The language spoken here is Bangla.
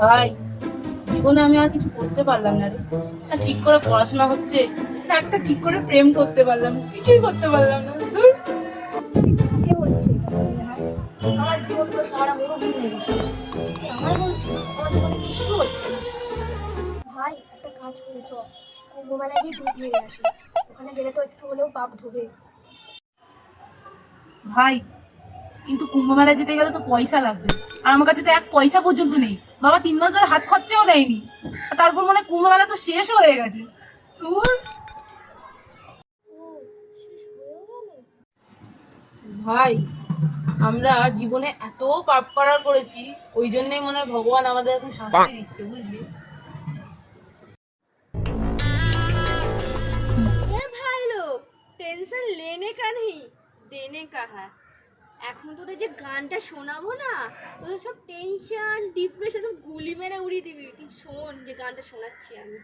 ভাই, জীবনে আমি আর কিছু করতে পারলাম না রে। না ঠিক করে পড়াশোনা হচ্ছে, না একটা ঠিক করে প্রেম করতে পারলাম না, কিছুই করতে পারলাম না। ধুর। কে বলছিস এই কথা মনে হয়? আমার জীবন পুরো সারা মরুভূমি হয়ে গেছে। তুই আমায় বলছিস আমার জীবনে কিছু হচ্ছে না? ভাই একটা কাজ করি চ, কুম্ভ মেলায় গিয়ে ডুব মেরে আসি। ওখানে গেলে তো একটু হলেও পাপ ধোবে। ভাই, কিন্তু কুম্ভ মেলায় যেতে গেলে তো পয়সা লাগবে, আর আমার কাছে তো এক পয়সা পর্যন্ত নেই। বাবা 3 মাস ধরে হাত খরচাও দেয়নি, আর তারপর মনে হয় কুম্ভ মেলা তো শেষ হয়ে গেছে। তোর ও, শেষ হয়েও গেল? ভাই, আমরা জীবনে এত পাপ করার করেছি, ওই জন্যই মনে হয় ভগবান আমাদের এখন শাস্তি দিচ্ছে, বুঝলি? ये भाई लोग টেনশন लेने का नहीं देने का है। এখন তোদের যে গানটা শোনাবো না, তোদের সব টেনশন ডিপ্রেশন সব গুলি মেরে উড়িয়ে দিবি। তুই শোন যে গানটা শোনাচ্ছি আমি।